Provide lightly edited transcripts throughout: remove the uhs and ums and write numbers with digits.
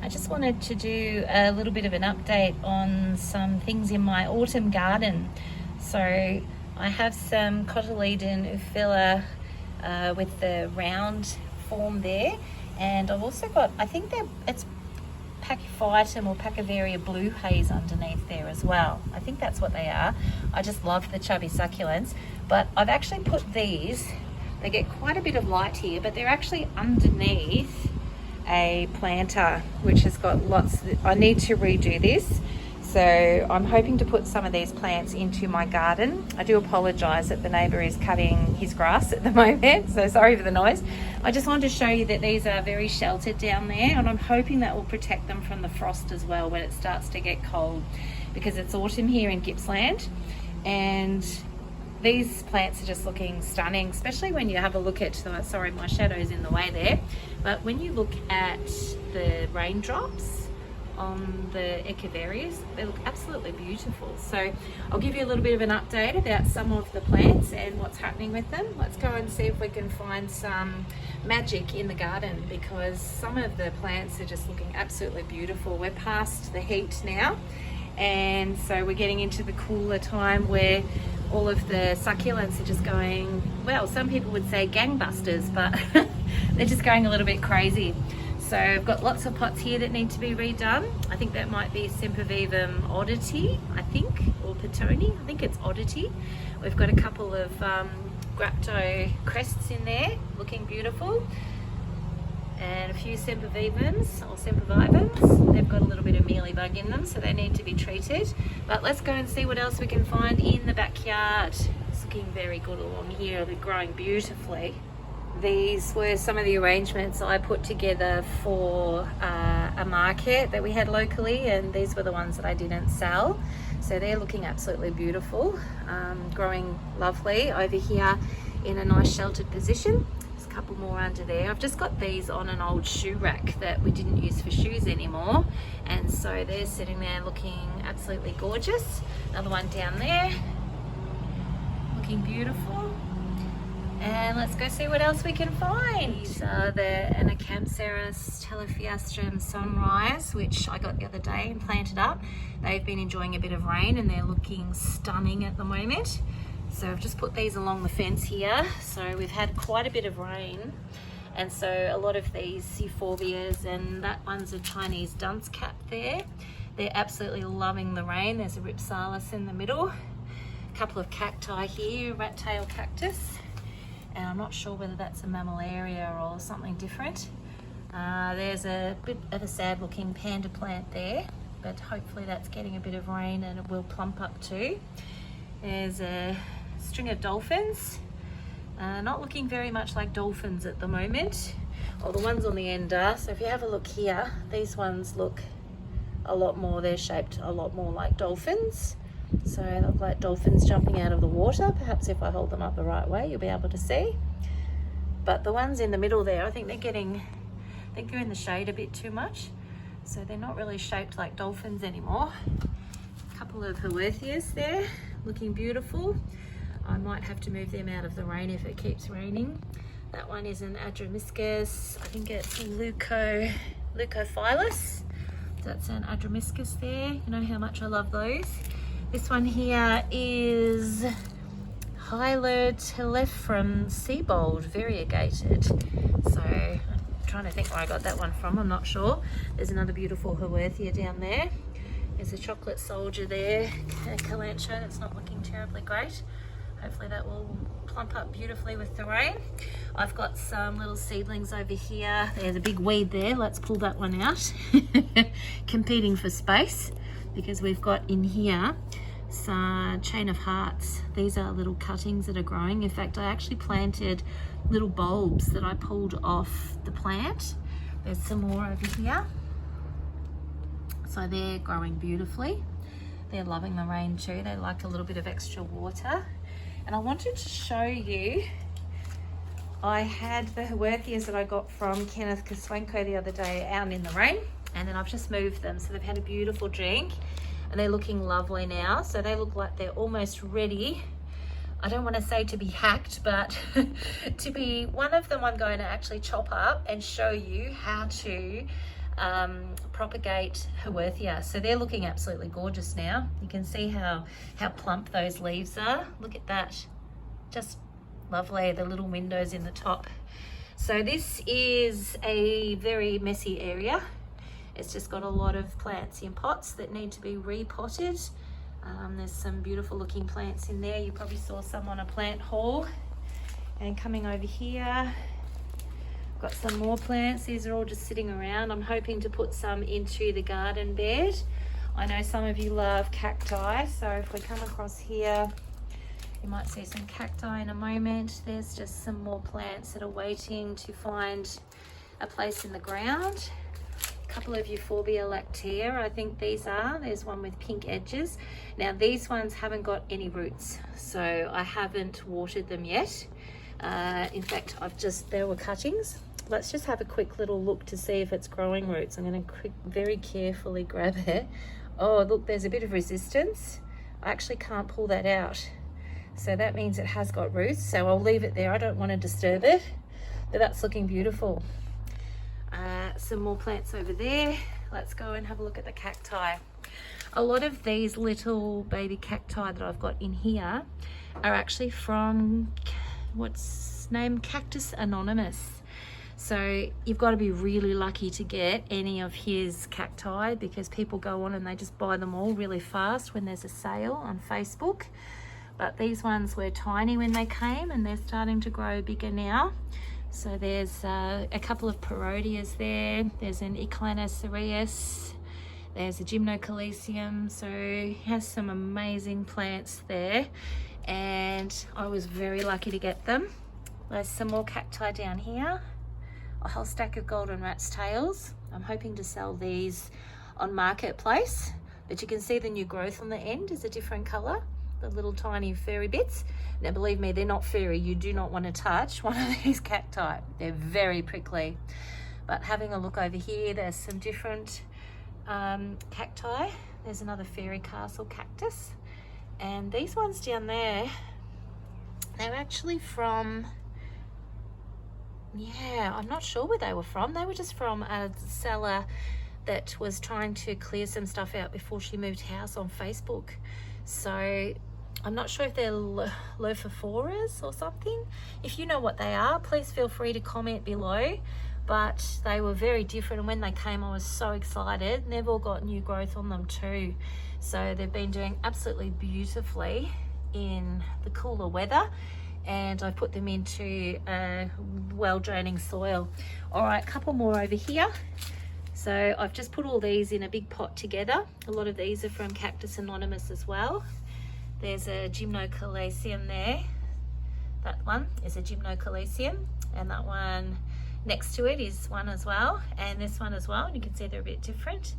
I just wanted to do a little bit of an update on some things in my autumn garden. So I have some cotyledon ufilla with the round form there, and I've also got, I think it's Pachyphytum or Pachyvaria blue haze underneath there as well. I think that's what they are. I just love the chubby succulents, but I've actually put these, they get quite a bit of light here, but they're actually underneath a planter which has got lots. I need to redo this, so I'm hoping to put some of these plants into my garden. I do apologize that the neighbor is cutting his grass at the moment, so sorry for the noise. I just wanted to show you that these are very sheltered down there, and I'm hoping that will protect them from the frost as well when it starts to get cold, because it's autumn here in Gippsland, and these plants are just looking stunning, especially when you have a look at, sorry, my shadow's in the way there, but when you look at the raindrops on the echeverias, they look absolutely beautiful. So I'll give you a little bit of an update about some of the plants and what's happening with them. Let's go and see if we can find some magic in the garden, because some of the plants are just looking absolutely beautiful. We're past the heat now, and so we're getting into the cooler time where all of the succulents are just going, well, some people would say gangbusters, but they're just going a little bit crazy. So I've got lots of pots here that need to be redone. I think that might be Sempervivum oddity, or Petoni. I think it's oddity. We've got a couple of Grapto crests in there, looking beautiful. And a few Sempervivums or Sempervivums. They've got a little bit of mealybug in them, so they need to be treated. But let's go and see what else we can find in the backyard. It's looking very good along here. They're growing beautifully. These were some of the arrangements I put together for a market that we had locally, and these were the ones that I didn't sell. So they're looking absolutely beautiful, growing lovely over here in a nice sheltered position. There's a couple more under there. I've just got these on an old shoe rack that we didn't use for shoes anymore, and so they're sitting there looking absolutely gorgeous. Another one down there, looking beautiful. And let's go see what else we can find. These are the Anacampseris telefiastrum sunrise, which I got the other day and planted up. They've been enjoying a bit of rain and they're looking stunning at the moment. So I've just put these along the fence here. So we've had quite a bit of rain, and so a lot of these euphorbias, and that one's a Chinese dunce cap there. They're absolutely loving the rain. There's a Ripsalis in the middle. A couple of cacti here, rat tail cactus. And I'm not sure whether that's a mammillaria or something different. There's a bit of a sad looking panda plant there, but hopefully that's getting a bit of rain and it will plump up too. There's a string of dolphins, not looking very much like dolphins at the moment. Well, the ones on the end are, so if you have a look here, these ones look a lot more, they're shaped a lot more like dolphins. So they look like dolphins jumping out of the water. Perhaps if I hold them up the right way, you'll be able to see. But the ones in the middle there, I think they're in the shade a bit too much. So they're not really shaped like dolphins anymore. A couple of Haworthias there, looking beautiful. I might have to move them out of the rain if it keeps raining. That one is an Adromiscus. I think it's Leucophilus. That's an Adromiscus there. You know how much I love those. This one here is Hylotelephrum Seabold, variegated. So I'm trying to think where I got that one from, I'm not sure. There's another beautiful Haworthia down there. There's a chocolate soldier there, a Kalanchoe that's not looking terribly great. Hopefully that will plump up beautifully with the rain. I've got some little seedlings over here. There's a big weed there, let's pull that one out. Competing for space, because we've got in here some chain of hearts. These are little cuttings that are growing. In fact, I actually planted little bulbs that I pulled off the plant. There's some more over here. So they're growing beautifully. They're loving the rain too. They like a little bit of extra water. And I wanted to show you, I had the Haworthias that I got from Kenneth Koswenko the other day out in the rain, and then I've just moved them. So they've had a beautiful drink and they're looking lovely now. So they look like they're almost ready. I don't want to say to be hacked, but to be, one of them I'm going to actually chop up and show you how to propagate Haworthia. So they're looking absolutely gorgeous now. You can see how plump those leaves are. Look at that, just lovely, the little windows in the top. So this is a very messy area. It's just got a lot of plants in pots that need to be repotted. There's some beautiful looking plants in there. You probably saw some on a plant haul. And coming over here, got some more plants. These are all just sitting around. I'm hoping to put some into the garden bed. I know some of you love cacti, so if we come across here, you might see some cacti in a moment. There's just some more plants that are waiting to find a place in the ground. A couple of Euphorbia lactea, I think these are. There's one with pink edges. Now these ones haven't got any roots, so I haven't watered them yet. In fact, there were cuttings. Let's just have a quick little look to see if it's growing roots. I'm going to very carefully grab it. Oh, look, there's a bit of resistance. I actually can't pull that out. So that means it has got roots. So I'll leave it there. I don't want to disturb it, but that's looking beautiful. Some more plants over there. Let's go and have a look at the cacti. A lot of these little baby cacti that I've got in here are actually from, what's name? Cactus Anonymous. So you've got to be really lucky to get any of his cacti, because people go on and they just buy them all really fast when there's a sale on Facebook. But these ones were tiny when they came and they're starting to grow bigger now. So there's a couple of parodias there. There's an Echinocerius. There's a Gymnocalycium. So he has some amazing plants there. And I was very lucky to get them. There's some more cacti down here. A whole stack of golden rat's tails. I'm hoping to sell these on Marketplace. But you can see the new growth on the end is a different colour. The little tiny furry bits. Now believe me, they're not furry. You do not want to touch one of these cacti. They're very prickly. But having a look over here, there's some different cacti. There's another fairy castle cactus. And these ones down there, they're actually from, yeah, I'm not sure where they were from. They were just from a seller that was trying to clear some stuff out before she moved house on Facebook. So I'm not sure if they're Lophophorus or something. If you know what they are, please feel free to comment below. But they were very different, and when they came I was so excited. They've all got new growth on them too. So they've been doing absolutely beautifully in the cooler weather, and I've put them into well draining soil. All right, a couple more over here. So I've just put all these in a big pot together. A lot of these are from Cactus Anonymous as well. There's a Gymnocalycium there. That one is a Gymnocalycium, and that one next to it is one as well, and this one as well. And you can see they're a bit different.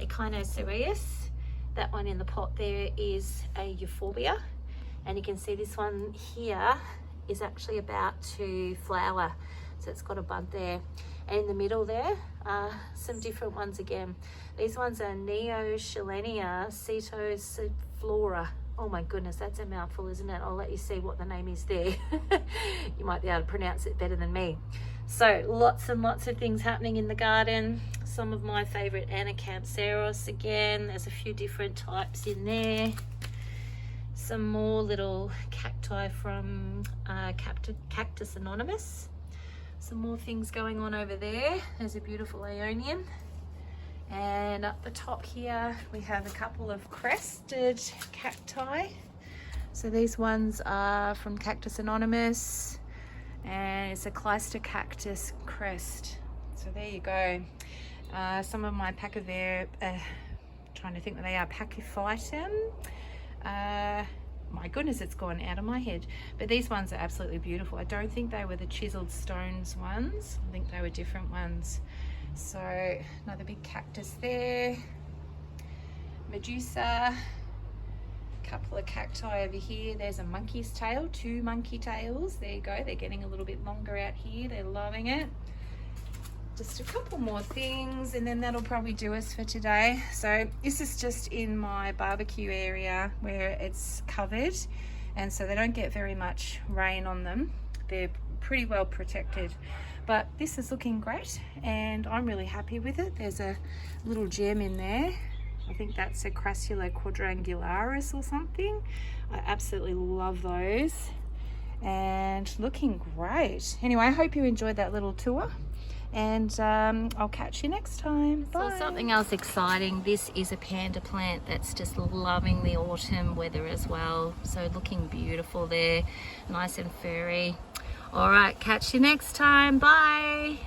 Echinocerius. That one in the pot there is a Euphorbia, and you can see this one here is actually about to flower. So it's got a bud there. And in the middle there are some different ones again. These ones are Neoschilenia cetosiflora. Oh my goodness, that's a mouthful, isn't it? I'll let you see what the name is there. You might be able to pronounce it better than me. So lots and lots of things happening in the garden. Some of my favorite Anacampseros again. There's a few different types in there. Some more little cacti from Cactus Anonymous. Some more things going on over there. There's a beautiful Aeonium. And up the top here we have a couple of crested cacti. So these ones are from Cactus Anonymous, and it's a Cleistocactus crest. So there you go. Some of my Pachyver, trying to think what they are, Pachyphytum. My goodness, it's gone out of my head. But these ones are absolutely beautiful. I don't think they were the chiseled stones ones. I think they were different ones. So another big cactus there. Medusa. Couple of cacti over here. There's a monkey's tail, 2 monkey tails. There you go. They're getting a little bit longer out here. They're loving it. Just a couple more things, and then that'll probably do us for today. So this is just in my barbecue area where it's covered, and so they don't get very much rain on them. They're pretty well protected. But this is looking great and I'm really happy with it. There's a little gem in there. I think that's a Crassula quadrangularis or something. I absolutely love those and looking great. Anyway, I hope you enjoyed that little tour and I'll catch you next time. Bye. So something else exciting, this is a panda plant that's just loving the autumn weather as well. So looking beautiful there, nice and furry. All right, catch you next time. Bye.